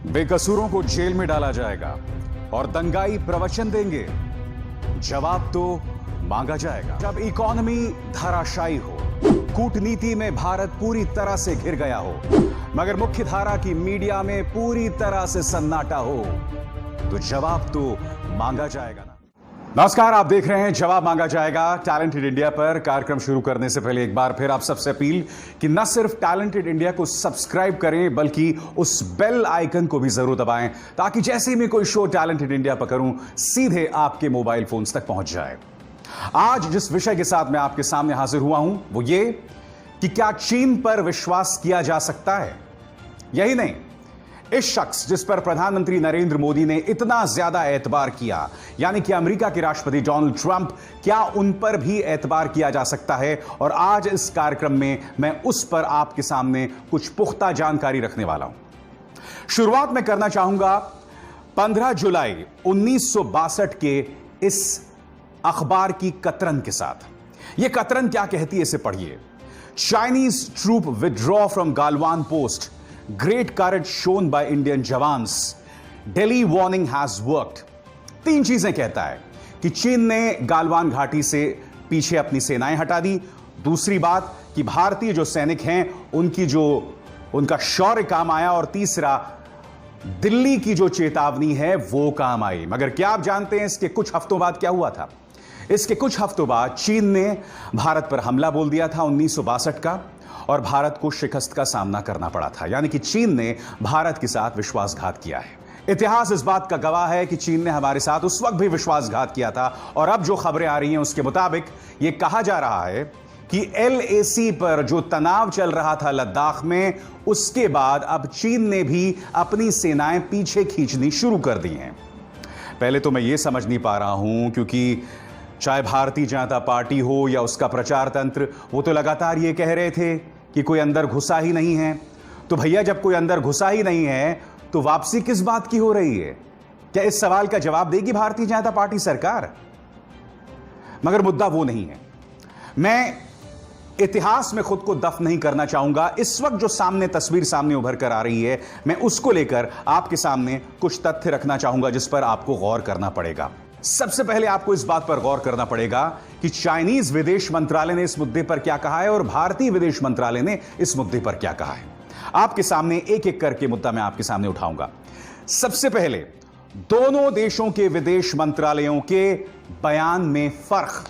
बेकसूरों को जेल में डाला जाएगा और दंगाई प्रवचन देंगे। जवाब तो मांगा जाएगा। जब इकोनॉमी धराशायी हो, कूटनीति में भारत पूरी तरह से घिर गया हो, मगर मुख्य धारा की मीडिया में पूरी तरह से सन्नाटा हो, तो जवाब तो मांगा जाएगा ना। नमस्कार, आप देख रहे हैं जवाब मांगा जाएगा टैलेंटेड इंडिया पर। कार्यक्रम शुरू करने से पहले एक बार फिर आप सबसे अपील कि न सिर्फ टैलेंटेड इंडिया को सब्सक्राइब करें, बल्कि उस बेल आइकन को भी जरूर दबाएं, ताकि जैसे ही मैं कोई शो टैलेंटेड इंडिया पर करूं, सीधे आपके मोबाइल फोन्स तक पहुंच जाए। आज जिस विषय के साथ मैं आपके सामने हाजिर हुआ हूं, वो ये कि क्या चीन पर विश्वास किया जा सकता है। यही नहीं, इस शख्स जिस पर प्रधानमंत्री नरेंद्र मोदी ने इतना ज्यादा एतबार किया, यानी कि अमेरिका के राष्ट्रपति डोनाल्ड ट्रंप, क्या उन पर भी एतबार किया जा सकता है। और आज इस कार्यक्रम में मैं उस पर आपके सामने कुछ पुख्ता जानकारी रखने वाला हूं। शुरुआत मैं करना चाहूंगा 15 जुलाई 1962 के इस अखबार की कतरन के साथ। यह कतरन क्या कहती है, इसे पढ़िए। Chinese troop withdraw from Galwan post, great courage shown by Indian jawans, Delhi warning has worked. तीन चीजें कहता है कि चीन ने गालवान घाटी से पीछे अपनी सेनाएं हटा दी। दूसरी बात कि भारतीय जो सैनिक हैं उनका शौर्य काम आया। और तीसरा, दिल्ली की जो चेतावनी है वो काम आई। मगर क्या आप जानते हैं इसके कुछ हफ्तों बाद क्या हुआ था? इसके कुछ हफ्तों बाद चीन ने भारत पर हमला बोल दिया था 1962 का, और भारत को शिकस्त का सामना करना पड़ा था। यानी कि चीन ने भारत के साथ विश्वासघात किया है। इतिहास इस बात का गवाह है कि चीन ने हमारे साथ उस वक्त भी विश्वासघात किया था। और अब जो खबरें आ रही हैं उसके मुताबिक यह कहा जा रहा है कि LAC पर जो तनाव चल रहा था लद्दाख में, उसके बाद अब चीन ने भी अपनी सेनाएं पीछे खींचनी शुरू कर दी हैं। पहले तो मैं ये समझ नहीं पा रहा हूं, क्योंकि चाहे भारतीय जनता पार्टी हो या उसका प्रचार तंत्र, वो तो लगातार ये कह रहे थे कि कोई अंदर घुसा ही नहीं है। तो भैया, जब कोई अंदर घुसा ही नहीं है तो वापसी किस बात की हो रही है? क्या इस सवाल का जवाब देगी भारतीय जनता पार्टी सरकार? मगर मुद्दा वो नहीं है। मैं इतिहास में खुद को दफन नहीं करना चाहूंगा। इस वक्त जो तस्वीर सामने उभर कर आ रही है, मैं उसको लेकर आपके सामने कुछ तथ्य रखना चाहूंगा जिस पर आपको गौर करना पड़ेगा। सबसे पहले आपको इस बात पर गौर करना पड़ेगा कि चाइनीज विदेश मंत्रालय ने इस मुद्दे पर क्या कहा है और भारतीय विदेश मंत्रालय ने इस मुद्दे पर क्या कहा है। आपके सामने एक एक करके मुद्दा मैं आपके सामने उठाऊंगा। सबसे पहले, दोनों देशों के विदेश मंत्रालयों के बयान में फर्क,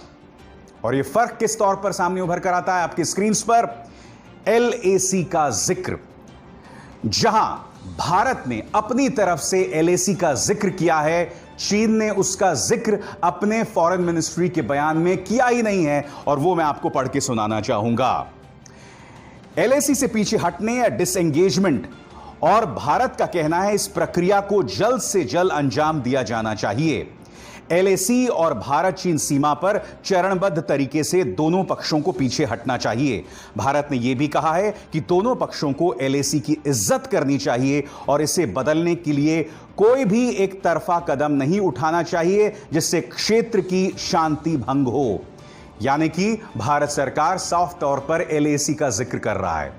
और यह फर्क किस तौर पर सामने उभर कर आता है आपकी स्क्रीन पर। LAC का जिक्र, जहां भारत ने अपनी तरफ से LAC का जिक्र किया है, चीन ने उसका जिक्र अपने फॉरेन मिनिस्ट्री के बयान में किया ही नहीं है। और वो मैं आपको पढ़ के सुनाना चाहूंगा। LAC से पीछे हटने या डिसएंगेजमेंट, और भारत का कहना है इस प्रक्रिया को जल्द से जल्द अंजाम दिया जाना चाहिए। LAC और भारत चीन सीमा पर चरणबद्ध तरीके से दोनों पक्षों को पीछे हटना चाहिए। भारत ने यह भी कहा है कि दोनों पक्षों को LAC की इज्जत करनी चाहिए और इसे बदलने के लिए कोई भी एक तरफा कदम नहीं उठाना चाहिए जिससे क्षेत्र की शांति भंग हो। यानी कि भारत सरकार साफ तौर पर LAC का जिक्र कर रहा है।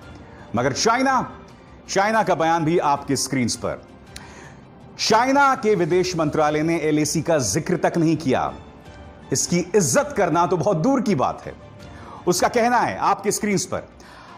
मगर चाइना का बयान भी आपकी स्क्रीन पर। चाइना के विदेश मंत्रालय ने LAC का जिक्र तक नहीं किया। इसकी इज्जत करना तो बहुत दूर की बात है। उसका कहना है आपके स्क्रीन पर,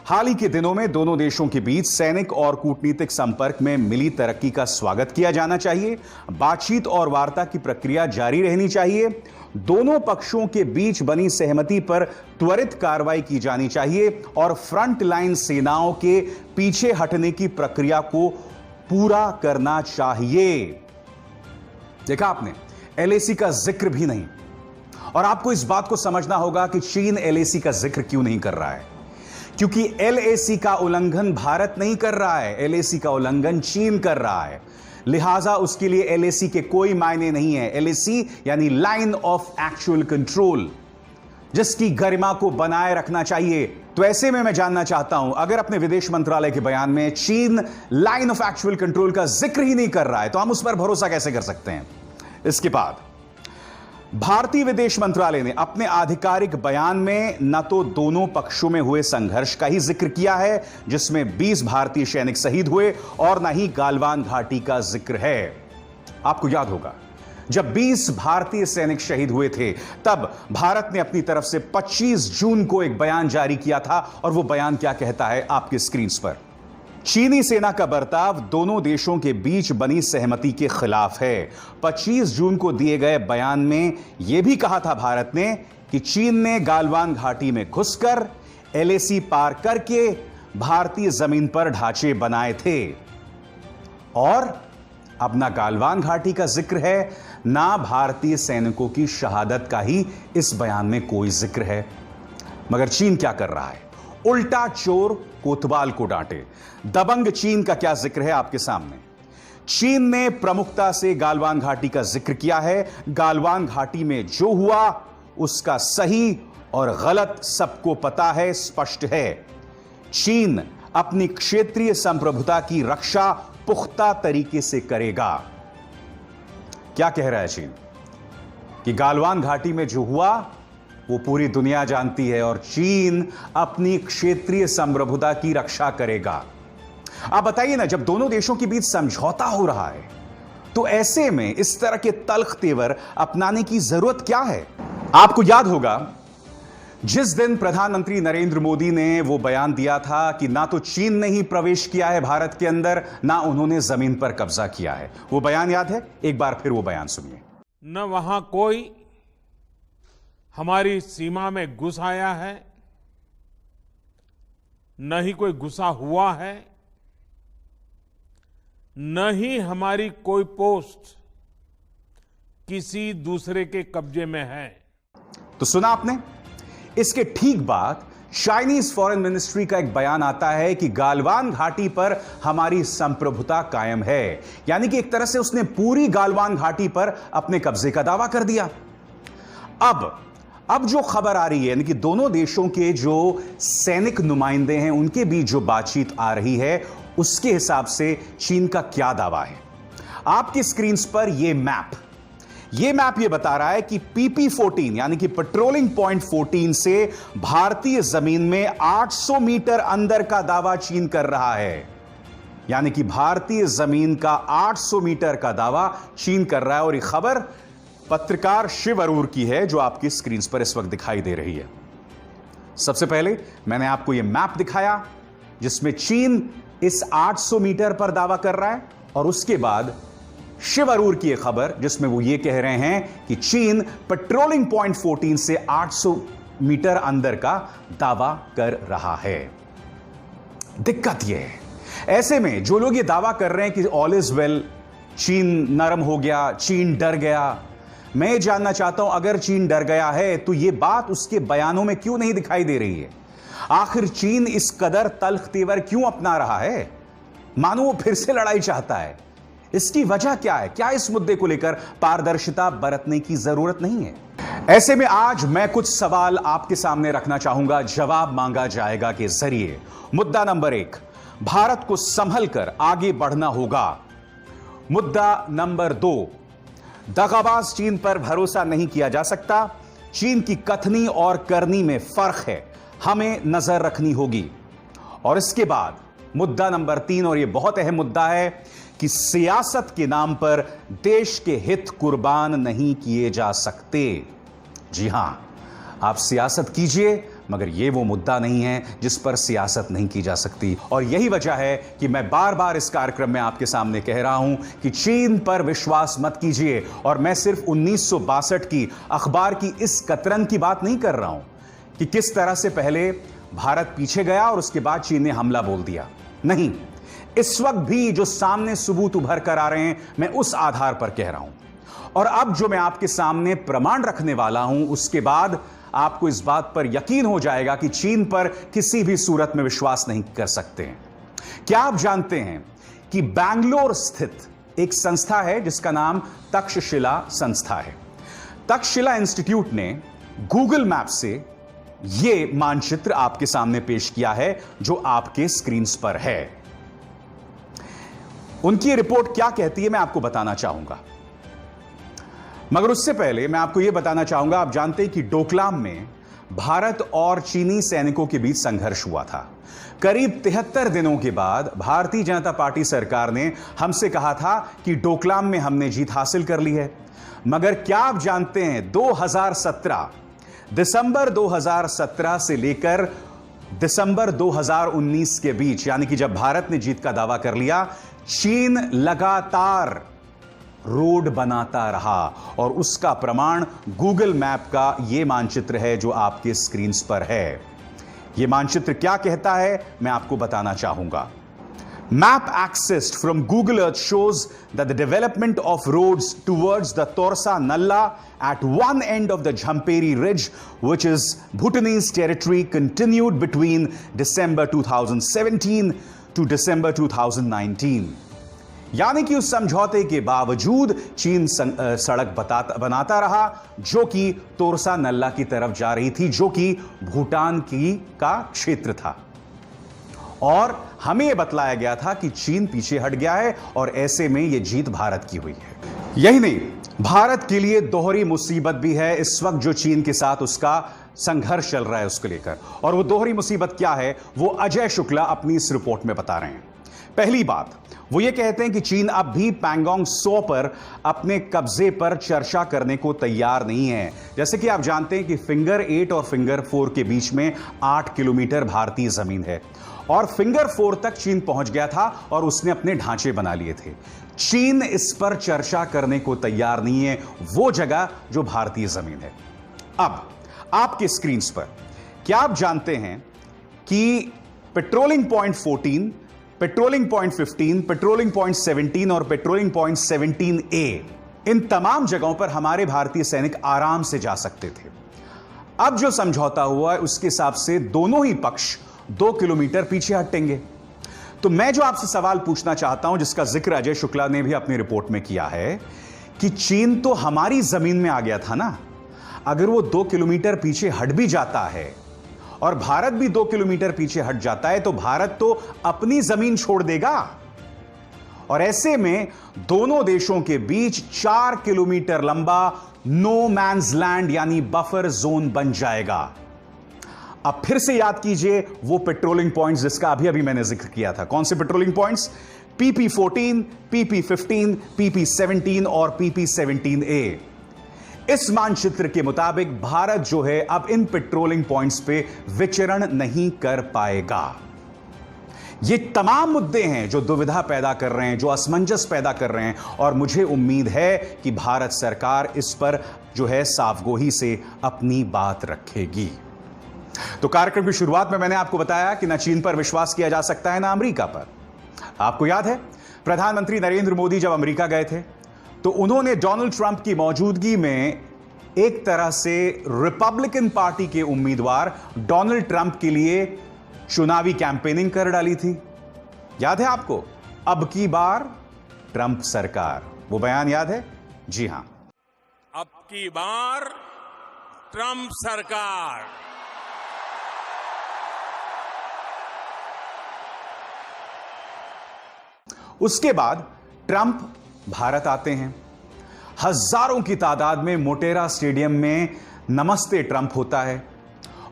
हाल ही के दिनों में दोनों देशों के बीच सैनिक और कूटनीतिक संपर्क में मिली तरक्की का स्वागत किया जाना चाहिए। बातचीत और वार्ता की प्रक्रिया जारी रहनी चाहिए। दोनों पक्षों के बीच बनी सहमति पर त्वरित कार्रवाई की जानी चाहिए और फ्रंट लाइन सेनाओं के पीछे हटने की प्रक्रिया को पूरा करना चाहिए। देखा आपने, LAC का जिक्र भी नहीं। और आपको इस बात को समझना होगा कि चीन LAC का जिक्र क्यों नहीं कर रहा है, क्योंकि LAC का उल्लंघन भारत नहीं कर रहा है, LAC का उल्लंघन चीन कर रहा है। लिहाजा उसके लिए LAC के कोई मायने नहीं है। LAC यानी लाइन ऑफ एक्चुअल कंट्रोल, जिसकी गरिमा को बनाए रखना चाहिए। तो ऐसे में मैं जानना चाहता हूं, अगर अपने विदेश मंत्रालय के बयान में चीन लाइन ऑफ एक्चुअल कंट्रोल का जिक्र ही नहीं कर रहा है, तो हम उस पर भरोसा कैसे कर सकते हैं? इसके बाद भारतीय विदेश मंत्रालय ने अपने आधिकारिक बयान में न तो दोनों पक्षों में हुए संघर्ष का ही जिक्र किया है, जिसमें 20 भारतीय सैनिक शहीद हुए, और न ही गालवान घाटी का जिक्र है। आपको याद होगा, जब 20 भारतीय सैनिक शहीद हुए थे, तब भारत ने अपनी तरफ से 25 जून को एक बयान जारी किया था, और वो बयान क्या कहता है आपके स्क्रीन पर। चीनी सेना का बर्ताव दोनों देशों के बीच बनी सहमति के खिलाफ है। 25 जून को दिए गए बयान में यह भी कहा था भारत ने कि चीन ने गालवान घाटी में घुसकर एलएसी पार करके भारतीय जमीन पर ढांचे बनाए थे, और अब ना गालवान घाटी का जिक्र है, ना भारतीय सैनिकों की शहादत का ही इस बयान में कोई जिक्र है। मगर चीन क्या कर रहा है? उल्टा चोर कोतवाल को डांटे। दबंग चीन का क्या जिक्र है आपके सामने। चीन ने प्रमुखता से गालवान घाटी का जिक्र किया है। गालवान घाटी में जो हुआ उसका सही और गलत सबको पता है, स्पष्ट है। चीन अपनी क्षेत्रीय संप्रभुता की रक्षा पुख्ता तरीके से करेगा। क्या कह रहा है चीन? कि गालवान घाटी में जो हुआ वो पूरी दुनिया जानती है, और चीन अपनी क्षेत्रीय संप्रभुता की रक्षा करेगा। आप बताइए ना, जब दोनों देशों के बीच समझौता हो रहा है, तो ऐसे में इस तरह के तल्ख तेवर अपनाने की जरूरत क्या है? आपको याद होगा, जिस दिन प्रधानमंत्री नरेंद्र मोदी ने वो बयान दिया था कि ना तो चीन ने ही प्रवेश किया है भारत के अंदर, ना उन्होंने जमीन पर कब्जा किया है। वो बयान याद है? एक बार फिर वो बयान सुनिए। न वहां कोई हमारी सीमा में घुस आया है, न ही कोई घुसा हुआ है, न ही हमारी कोई पोस्ट किसी दूसरे के कब्जे में है। तो सुना आपने? इसके ठीक बाद चाइनीज फॉरेन मिनिस्ट्री का एक बयान आता है कि गालवान घाटी पर हमारी संप्रभुता कायम है। यानी कि एक तरह से उसने पूरी गालवान घाटी पर अपने कब्जे का दावा कर दिया। अब जो खबर आ रही है, यानी कि दोनों देशों के जो सैनिक नुमाइंदे हैं उनके बीच जो बातचीत आ रही है, उसके हिसाब से चीन का क्या दावा है। आपकी स्क्रीन पर यह मैप ये बता रहा है कि PP14 यानी कि पेट्रोलिंग पॉइंट 14 से भारतीय जमीन में 800 मीटर अंदर का दावा चीन कर रहा है। यानी कि भारतीय जमीन का 800 मीटर का दावा चीन कर रहा है। और यह खबर पत्रकार शिव अरूर की है, जो आपकी स्क्रीन पर इस वक्त दिखाई दे रही है। सबसे पहले मैंने आपको यह मैप दिखाया जिसमें चीन इस 800 मीटर पर दावा कर रहा है, और उसके बाद शिव अरूर की यह खबर जिसमें वो ये कह रहे हैं कि चीन पेट्रोलिंग पॉइंट 14 से 800 मीटर अंदर का दावा कर रहा है। दिक्कत यह है, ऐसे में जो लोग ये दावा कर रहे हैं कि ऑल इज वेल, चीन नरम हो गया, चीन डर गया, मैं ये जानना चाहता हूं, अगर चीन डर गया है तो यह बात उसके बयानों में क्यों नहीं दिखाई दे रही है? आखिर चीन इस कदर तल्ख तेवर क्यों अपना रहा है? मानो वो फिर से लड़ाई चाहता है। इसकी वजह क्या है? क्या इस मुद्दे को लेकर पारदर्शिता बरतने की जरूरत नहीं है? ऐसे में आज मैं कुछ सवाल आपके सामने रखना चाहूंगा, जवाब मांगा जाएगा के जरिए। मुद्दा नंबर 1, भारत को संभल कर आगे बढ़ना होगा। मुद्दा नंबर 2, दगाबाज चीन पर भरोसा नहीं किया जा सकता। चीन की कथनी और करनी में फर्क है, हमें नजर रखनी होगी। और इसके बाद मुद्दा नंबर 3, और यह बहुत अहम मुद्दा है कि सियासत के नाम पर देश के हित कुर्बान नहीं किए जा सकते। जी हां, आप सियासत कीजिए, मगर यह वो मुद्दा नहीं है जिस पर सियासत नहीं की जा सकती। और यही वजह है कि मैं बार बार इस कार्यक्रम में आपके सामने कह रहा हूं कि चीन पर विश्वास मत कीजिए। और मैं सिर्फ 1962 की अखबार की इस कतरन की बात नहीं कर रहा हूं कि किस तरह से पहले भारत पीछे गया और उसके बाद चीन ने हमला बोल दिया। नहीं, इस वक्त भी जो सामने सबूत उभर कर आ रहे हैं, मैं उस आधार पर कह रहा हूं। और अब जो मैं आपके सामने प्रमाण रखने वाला हूं, उसके बाद आपको इस बात पर यकीन हो जाएगा कि चीन पर किसी भी सूरत में विश्वास नहीं कर सकते हैं। क्या आप जानते हैं कि बैंगलोर स्थित एक संस्था है जिसका नाम तक्षशिला संस्था है। तक्षशिला इंस्टीट्यूट ने गूगल मैप से यह मानचित्र आपके सामने पेश किया है, जो आपके स्क्रीन पर है। उनकी रिपोर्ट क्या कहती है, मैं आपको बताना चाहूंगा। मगर उससे पहले मैं आपको यह बताना चाहूंगा, आप जानते हैं कि डोकलाम में भारत और चीनी सैनिकों के बीच संघर्ष हुआ था। करीब 73 दिनों के बाद भारतीय जनता पार्टी सरकार ने हमसे कहा था कि डोकलाम में हमने जीत हासिल कर ली है। मगर क्या आप जानते हैं, 2017 दिसंबर 2017 से लेकर दिसंबर 2019 के बीच, यानी कि जब भारत ने जीत का दावा कर लिया, चीन लगातार रोड बनाता रहा और उसका प्रमाण गूगल मैप का यह मानचित्र है जो आपके स्क्रीन पर है। यह मानचित्र क्या कहता है, मैं आपको बताना चाहूंगा। Map accessed from Google Earth shows that the development of roads towards the Torsa Nalla at one end of the Jhamperi Ridge, which is Bhutanese territory, continued between December 2017 to December 2019. यानी कि उस समझौते के बावजूद चीन सड़क बनाता रहा जो कि तोरसा नल्ला की तरफ जा रही थी, जो कि भूटान का क्षेत्र था। और हमें यह बतलाया गया था कि चीन पीछे हट गया है और ऐसे में यह जीत भारत की हुई है। यही नहीं, भारत के लिए दोहरी मुसीबत भी है इस वक्त जो चीन के साथ उसका संघर्ष चल रहा है उसको लेकर। और वो दोहरी मुसीबत क्या है, वो अजय शुक्ला अपनी इस रिपोर्ट में बता रहे हैं। पहली बात, वो ये कहते हैं कि चीन अब भी पैंगोंग त्सो पर अपने कब्जे पर चर्चा करने को तैयार नहीं है। जैसे कि आप जानते हैं कि फिंगर 8 और फिंगर 4 के बीच में 8 किलोमीटर भारतीय जमीन है और फिंगर 4 तक चीन पहुंच गया था और उसने अपने ढांचे बना लिए थे। चीन इस पर चर्चा करने को तैयार नहीं है, वो जगह जो भारतीय जमीन है। अब आपके स्क्रीन पर क्या आप जानते हैं कि patrolling point 14, patrolling point 15, patrolling point 17 और पेट्रोलिंग पॉइंट 17A, इन तमाम जगहों पर हमारे भारतीय सैनिक आराम से जा सकते थे। अब जो समझौता हुआ है उसके हिसाब से दोनों ही पक्ष 2 किलोमीटर पीछे हटेंगे। तो मैं जो आपसे सवाल पूछना चाहता हूं, जिसका जिक्र अजय शुक्ला ने भी अपनी रिपोर्ट में किया है, कि चीन तो हमारी जमीन में आ गया था ना, अगर वो 2 किलोमीटर पीछे हट भी जाता है और भारत भी 2 किलोमीटर पीछे हट जाता है तो भारत तो अपनी जमीन छोड़ देगा और ऐसे में दोनों देशों के बीच 4 किलोमीटर लंबा नो मैन्स लैंड यानी बफर जोन बन जाएगा। अब फिर से याद कीजिए वो पेट्रोलिंग पॉइंट्स जिसका अभी अभी मैंने जिक्र किया था। कौन से patrolling points? PP14, PP15, PP17 और PP17A। इस मानचित्र के मुताबिक भारत जो है अब इन पेट्रोलिंग पॉइंट्स पे विचरण नहीं कर पाएगा। ये तमाम मुद्दे हैं जो दुविधा पैदा कर रहे हैं, जो असमंजस पैदा कर रहे हैं और मुझे उम्मीद है कि भारत सरकार इस पर जो है सावगोही से अपनी बात रखेगी। तो कार्यक्रम की शुरुआत में मैंने आपको बताया कि न चीन पर विश्वास किया जा सकता है, न अमेरिका पर। आपको याद है प्रधानमंत्री नरेंद्र मोदी जब अमेरिका गए थे तो उन्होंने डोनाल्ड ट्रंप की मौजूदगी में एक तरह से रिपब्लिकन पार्टी के उम्मीदवार डोनाल्ड ट्रंप के लिए चुनावी कैंपेनिंग कर डाली थी। याद है आपको? अब की बार ट्रंप सरकार, वो बयान याद है? जी हां, अब की बार ट्रंप सरकार। उसके बाद ट्रंप भारत आते हैं। हजारों की तादाद में मोटेरा स्टेडियम में नमस्ते ट्रंप होता है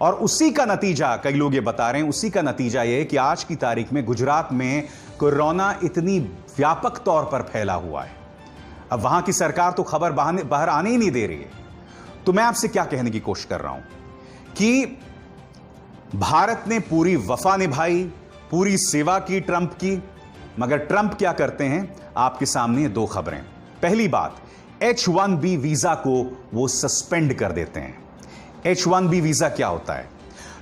और उसी का नतीजा, कई लोग ये बता रहे हैं, उसी का नतीजा यह है कि आज की तारीख में गुजरात में कोरोना इतनी व्यापक तौर पर फैला हुआ है। अब वहां की सरकार तो खबर बाहर आने ही नहीं दे रही है। तो मैं आपसे क्या कहने की कोशिश कर रहा हूं कि भारत ने पूरी वफा निभाई, पूरी सेवा की ट्रंप की, मगर ट्रंप क्या करते हैं? आपके सामने 2 खबरें। पहली बात, H1B वीजा को वो सस्पेंड कर देते हैं। H1B वीजा क्या होता है?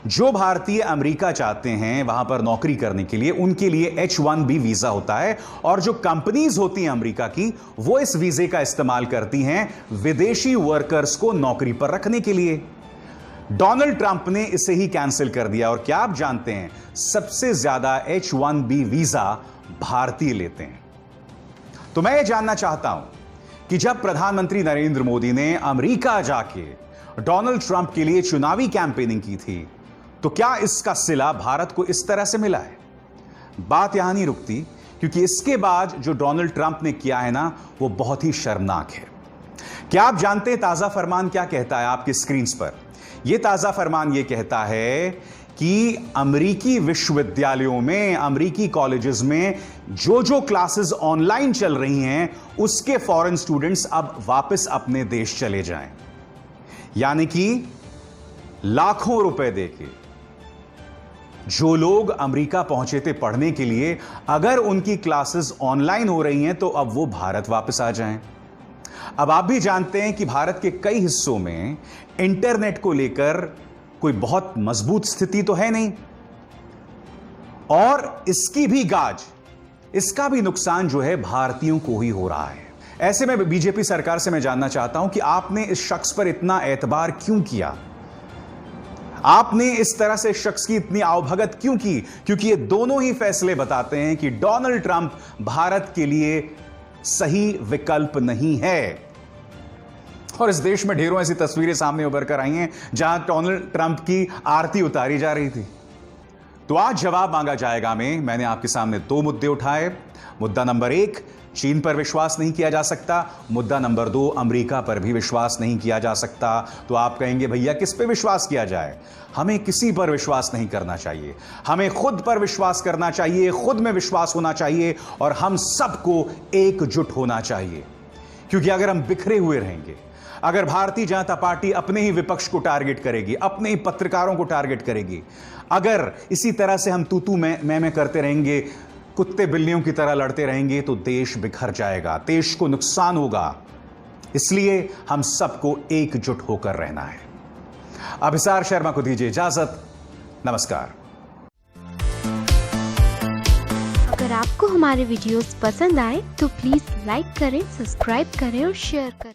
जो भारतीय अमेरिका चाहते हैं वहां पर नौकरी करने के लिए, उनके लिए H1B वीजा होता है और जो कंपनीज होती हैं अमेरिका की, वो इस वीजे का इस्तेमाल करती हैं विदेशी वर्कर्स को नौकरी पर रखने के लिए। डोनाल्ड ट्रंप ने इसे ही कैंसिल कर दिया और क्या आप जानते हैं, सबसे ज्यादा H1B वीजा भारतीय लेते हैं। तो मैं ये जानना चाहता हूं कि जब प्रधानमंत्री नरेंद्र मोदी ने अमेरिका जाके डोनाल्ड ट्रंप के लिए चुनावी कैंपेनिंग की थी, तो क्या इसका सिला भारत को इस तरह से मिला है? बात यहां नहीं रुकती, क्योंकि इसके बाद जो डोनाल्ड ट्रंप ने किया है ना, वो बहुत ही शर्मनाक है। क्या आप जानते हैं ताजा फरमान क्या कहता है आपकी स्क्रीन पर? यह ताजा फरमान यह कहता है कि अमेरिकी विश्वविद्यालयों में, अमेरिकी कॉलेजेस में जो क्लासेस ऑनलाइन चल रही हैं, उसके फॉरेन स्टूडेंट्स अब वापस अपने देश चले जाएं। यानी कि लाखों रुपए देके जो लोग अमेरिका पहुंचे थे पढ़ने के लिए, अगर उनकी क्लासेस ऑनलाइन हो रही हैं तो अब वो भारत वापस आ जाएं। अब आप भी जानते हैं कि भारत के कई हिस्सों में इंटरनेट को लेकर कोई बहुत मजबूत स्थिति तो है नहीं, और इसकी भी गाज, इसका भी नुकसान जो है भारतीयों को ही हो रहा है। ऐसे में बीजेपी सरकार से मैं जानना चाहता हूं कि आपने इस शख्स पर इतना एतबार क्यों किया? आपने इस तरह से शख्स की इतनी आवभगत क्यों की? क्योंकि ये दोनों ही फैसले बताते हैं कि डोनाल्ड ट्रंप भारत के लिए सही विकल्प नहीं है। और इस देश में ढेरों ऐसी तस्वीरें सामने उभर कर आई हैं जहां डोनाल्ड ट्रंप की आरती उतारी जा रही थी। तो आज जवाब मांगा जाएगा में मैंने आपके सामने दो मुद्दे उठाए। मुद्दा नंबर 1, चीन पर विश्वास नहीं किया जा सकता। मुद्दा नंबर 2, अमेरिका पर भी विश्वास नहीं किया जा सकता। तो आप कहेंगे भैया किस पे विश्वास किया जाए? हमें किसी पर विश्वास नहीं करना चाहिए, हमें खुद पर विश्वास करना चाहिए, खुद में विश्वास होना चाहिए और हम सबको एकजुट होना चाहिए। क्योंकि अगर हम बिखरे हुए रहेंगे, अगर भारतीय जनता पार्टी अपने ही विपक्ष को टारगेट करेगी, अपने ही पत्रकारों को टारगेट करेगी, अगर इसी तरह से हम तू मैं करते रहेंगे, कुत्ते बिल्लियों की तरह लड़ते रहेंगे, तो देश बिखर जाएगा, देश को नुकसान होगा। इसलिए हम सबको एकजुट होकर रहना है। अभिसार शर्मा को दीजिए इजाजत। नमस्कार। अगर आपको हमारे वीडियोस पसंद आए तो प्लीज लाइक करें, सब्सक्राइब करें और शेयर करें।